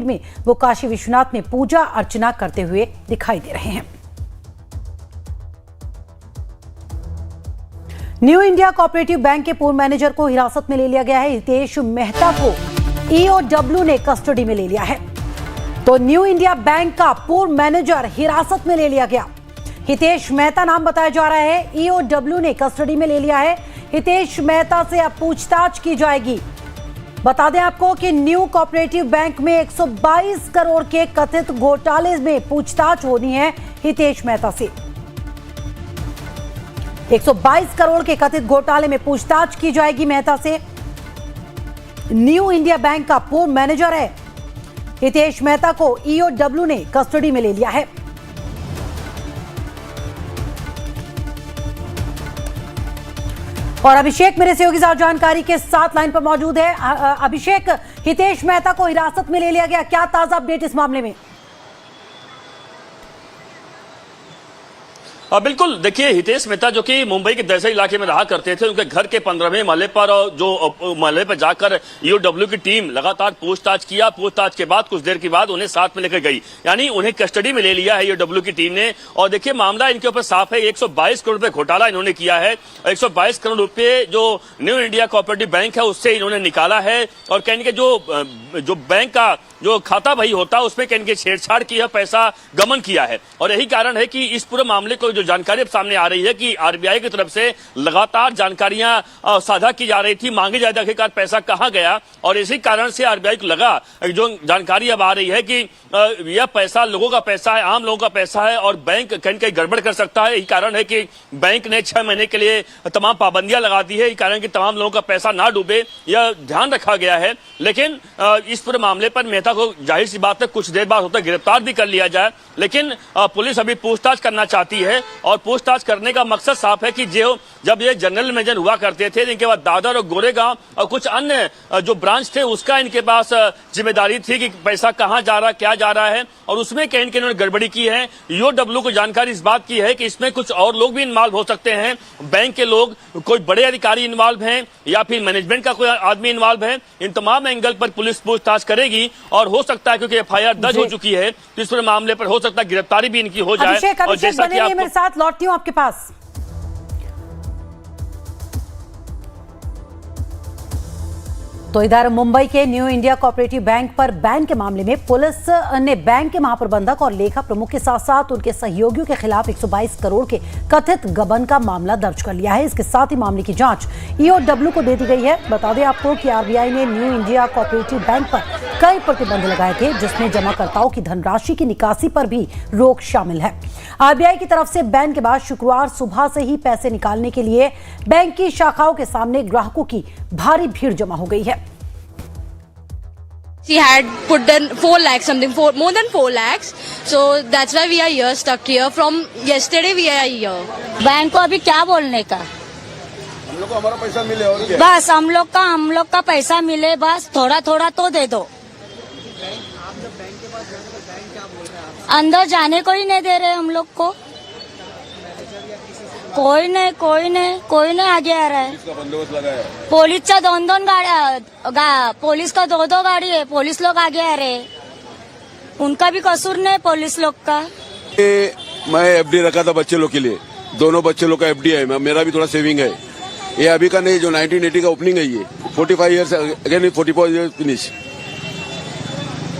में वो काशी विश्वनाथ में पूजा अर्चना करते हुए दिखाई दे रहे हैं। न्यू इंडिया कोऑपरेटिव बैंक के पूर्व मैनेजर को हिरासत में ले लिया गया है। हितेश मेहता को ईओडब्ल्यू ने कस्टडी में ले लिया है। तो न्यू इंडिया बैंक का पूर्व मैनेजर हिरासत में ले लिया गया। हितेश मेहता नाम बताया जा रहा है। ईओडब्ल्यू ने कस्टडी में ले लिया है। हितेश मेहता से अब पूछताछ की जाएगी। बता दें आपको कि न्यू कोऑपरेटिव बैंक में 122 करोड़ के कथित घोटाले में पूछताछ होनी है हितेश मेहता से। 122 करोड़ के कथित घोटाले में पूछताछ की जाएगी मेहता से। न्यू इंडिया बैंक का पूर्व मैनेजर है हितेश मेहता को ईओडब्ल्यू ने कस्टडी में ले लिया है। और अभिषेक मेरे सहयोगी साथ जानकारी के साथ लाइन पर मौजूद है। अभिषेक, हितेश मेहता को हिरासत में ले लिया गया, क्या ताजा अपडेट इस मामले में? बिल्कुल, देखिए हितेश मेहता जो कि मुंबई के दहसई इलाके में रहा करते थे, उनके घर के 15वें महले पर जो महले पर जाकर ईओडब्ल्यू की टीम लगातार पूछताछ किया। पूछताछ के बाद कुछ देर के बाद उन्हें साथ में लेकर गई, यानी उन्हें कस्टडी में ले लिया है ईओडब्ल्यू की टीम ने। और देखिए मामला इनके ऊपर साफ है। 122 करोड़ रुपए घोटाला इन्होंने किया है। 122 करोड़ रुपए जो न्यू इंडिया कोऑपरेटिव बैंक है उससे इन्होंने निकाला है। और कहने के जो बैंक का जो खाता भाई होता है उसमें कहने के छेड़छाड़ की है, पैसा गमन किया है। और यही कारण है कि इस पूरे मामले को जो जानकारी अब सामने आ रही है कि आरबीआई की तरफ से लगातार जानकारियां साझा की जा रही थी, मांगी जा रही आखिरकार पैसा कहां गया। और इसी कारण से आरबीआई को लगा, जो जानकारी अब आ रही है कि यह पैसा लोगों का पैसा है, आम लोगों का पैसा है और बैंक कहीं कहीं गड़बड़ कर सकता है। यही कारण है कि बैंक ने 6 महीने के लिए तमाम पाबंदियां लगा दी है। यही कारण कि तमाम लोगों का पैसा ना डूबे, यह ध्यान रखा गया है। लेकिन इस पूरे मामले पर मेहता को जाहिर सी बात है कुछ देर बाद होता गिरफ्तार भी कर लिया जाए, लेकिन पुलिस अभी पूछताछ करना चाहती है। और पूछताछ करने का मकसद साफ है कि जब ये जनरल मैनेजर हुआ करते थे, इनके बाद दादर और गोरेगांव और कुछ अन्य जो ब्रांच थे उसका इनके पास जिम्मेदारी थी कि पैसा कहां जा रहा है, क्या जा रहा है। और उसमें कहीं इन्होंने गड़बड़ी की है। ईओडब्ल्यू को जानकारी इस बात की है कि इसमें कुछ और लोग भी इन्वॉल्व हो सकते हैं, बैंक के लोग, कोई बड़े अधिकारी इन्वॉल्व हैं या फिर मैनेजमेंट का कोई आदमी इन्वॉल्व है। इन तमाम एंगल पर पुलिस पूछताछ करेगी और हो सकता है क्योंकि एफआईआर दर्ज हो चुकी है तो इस पूरे मामले पर हो सकता है गिरफ्तारी भी इनकी हो जाए। और जैसा कि आप मेरे साथ लौटती हूं आपके पास। तो इधर मुंबई के न्यू इंडिया कोऑपरेटिव बैंक पर बैन के मामले में पुलिस ने बैंक के महाप्रबंधक और लेखा प्रमुख के साथ साथ उनके सहयोगियों के खिलाफ 122 करोड़ के कथित गबन का मामला दर्ज कर लिया है। इसके साथ ही मामले की जांच ईओडब्ल्यू को दे दी गई है। बता दें आपको कि आरबीआई ने न्यू इंडिया कोऑपरेटिव बैंक पर कई प्रतिबंध लगाए थे, जिसमें जमाकर्ताओं की धनराशि की निकासी पर भी रोक शामिल है। आरबीआई की तरफ से बैन के बाद शुक्रवार सुबह से ही पैसे निकालने के लिए बैंक की शाखाओं के सामने ग्राहकों की भारी भीड़ जमा हो गई है। She had put in 4 lakhs something, more than 4 lakhs. So that's why we are here, stuck here. From yesterday we are here. Bank को अभी क्या बोलने का? हम लोग को हमारा पैसा मिले और क्या? बस हम लोग का पैसा मिले, बस थोड़ा थोड़ा तो दे दो। अंदर जाने को ही नहीं दे रहे हम लोग को। कोई नहीं आगे आ रहा है। बंदोबस्त लगा है। पोलीसच्या 2 गाड्या, पोलीस का 2 गाड़ी है, पुलिस लोग आगे आ रहे हैं। उनका भी कसूर नहीं पुलिस लोग का। मैं एफडी रखा था बच्चे लोग के लिए, दोनों बच्चे लोग का एफडी है, मेरा भी थोड़ा सेविंग है। ये अभी का नहीं, जो 1980 का ओपनिंग है, ये 45 ईयर्स अगेन 44 ईयर्स फिनिश।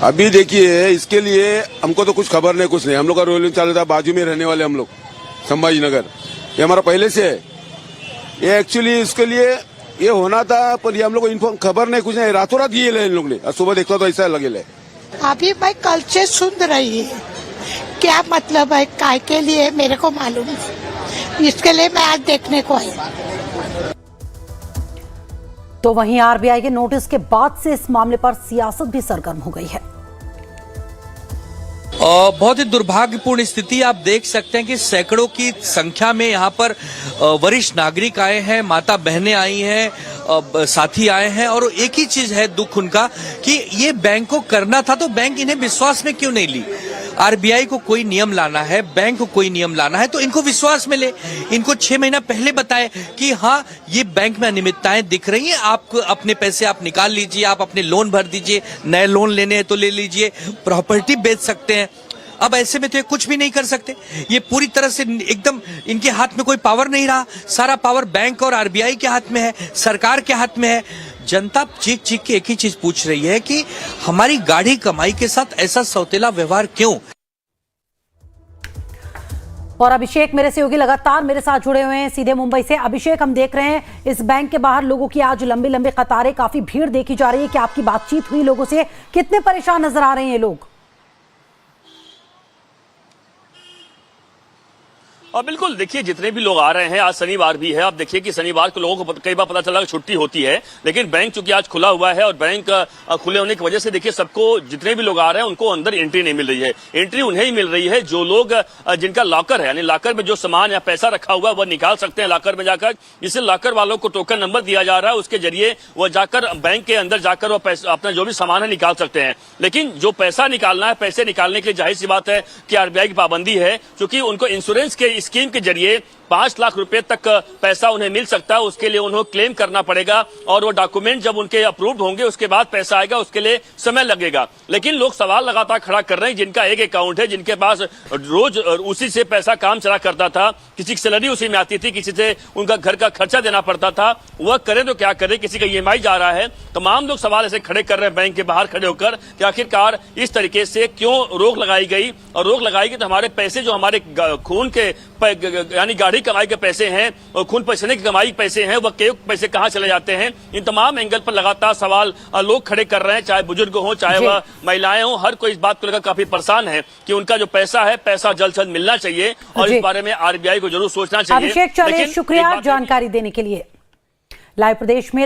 अभी देखिए इसके लिए हमको तो कुछ खबर नहीं, कुछ नहीं। हम लोग का रोलिंग चालू था, बाजू में रहने वाले हम लोग, संभाजी नगर, ये हमारा पहले से है। ये एक्चुअली इसके लिए ये होना था, पर ये हम लोग को इन्फॉर्म खबर नहीं, कुछ नहीं। रातों रात ये इन लोग ने, सुबह देखता तो ऐसा लगे ले। अभी मैं कल से सुन रही है, क्या मतलब है, काय के लिए मेरे को मालूम, इसके लिए मैं आज देखने को आई। तो वहीं आरबीआई के नोटिस के बाद से इस मामले पर सियासत भी सरगर्म हो गई है। बहुत ही दुर्भाग्यपूर्ण स्थिति आप देख सकते हैं कि सैकड़ों की संख्या में यहाँ पर वरिष्ठ नागरिक आए हैं, माता बहनें आई हैं, साथी आए हैं। और एक ही चीज है दुख उनका कि ये बैंक को करना था तो बैंक इन्हें विश्वास में क्यों नहीं ली। आरबीआई को कोई नियम लाना है, बैंक को कोई नियम लाना है, तो इनको विश्वास मिले। इनको 6 महीना पहले बताए कि हाँ ये बैंक में अनियमितताएं दिख रही हैं, आप अपने पैसे आप निकाल लीजिए, आप अपने लोन भर दीजिए, नए लोन लेने हैं तो ले लीजिए, प्रॉपर्टी बेच सकते हैं। अब ऐसे में तो ये कुछ भी नहीं कर सकते। ये पूरी तरह से एकदम इनके हाथ में कोई पावर नहीं रहा। सारा पावर बैंक और आरबीआई के हाथ में है, सरकार के हाथ में है। जनता चीख चीख के एक ही चीज पूछ रही है कि हमारी गाढ़ी कमाई के साथ ऐसा सौतेला व्यवहार क्यों। और अभिषेक मेरे सहयोगी लगातार मेरे साथ जुड़े हुए हैं सीधे मुंबई से। अभिषेक, हम देख रहे हैं इस बैंक के बाहर लोगों की आज लंबी लंबी कतारें, काफी भीड़ देखी जा रही है। कि आपकी बातचीत हुई लोगों से, कितने परेशान नजर आ रहे हैं ये लोग? और बिल्कुल देखिए, जितने भी लोग आ रहे हैं, आज शनिवार भी है। आप देखिए कि शनिवार को लोगों को कई बार पता चला कि छुट्टी होती है, लेकिन बैंक चूंकि आज खुला हुआ है और बैंक खुले होने की वजह से देखिए सबको, जितने भी लोग आ रहे हैं उनको अंदर एंट्री नहीं मिल रही है। एंट्री उन्हें ही मिल रही है जो लोग जिनका लॉकर है, यानी लॉकर में जो सामान या पैसा रखा हुआ है वह निकाल सकते हैं लॉकर में जाकर। इससे लॉकर वालों को टोकन नंबर दिया जा रहा है, उसके जरिए वह जाकर बैंक के अंदर जाकर वह पैसा, अपना जो भी सामान है निकाल सकते हैं। लेकिन जो पैसा निकालना है, पैसे निकालने के लिए जाहिर सी बात है कि आरबीआई की पाबंदी है, क्योंकि उनको इंश्योरेंस के स्कीम के जरिए 5 लाख रुपए तक पैसा उन्हें मिल सकता है। उसके लिए उन्हें क्लेम करना पड़ेगा और वो डॉक्यूमेंट जब उनके अप्रूव्ड होंगे उसके बाद पैसा आएगा, उसके लिए समय लगेगा। लेकिन लोग सवाल लगातार खड़ा कर रहे हैं, जिनका एक अकाउंट है, जिनके पास रोज उसी से पैसा काम चला करता था, किसी की सैलरी उसी में आती थी, किसी से उनका घर का खर्चा देना पड़ता था, वह करे तो क्या करे, किसी का ईएमआई जा रहा है। तमाम लोग सवाल ऐसे खड़े कर रहे हैं बैंक के बाहर खड़े होकर कि आखिरकार इस तरीके से क्यों रोक लगाई गई, और रोक लगाई गई तो हमारे पैसे जो हमारे खून के यानी गाढ़ी कमाई के पैसे हैं और खून पसीने की कमाई के पैसे हैं, वह के पैसे कहां चले जाते हैं। इन तमाम एंगल पर लगातार सवाल लोग खड़े कर रहे हैं, चाहे बुजुर्ग हो, चाहे वह महिलाएं हो। हर कोई इस बात को लेकर काफी परेशान है कि उनका जो पैसा है, पैसा जल्द से जल्द मिलना चाहिए और इस बारे में आरबीआई को जरूर सोचना चाहिए। अभिषेक, चलिए, शुक्रिया जानकारी देने के लिए। लाइव प्रदेश में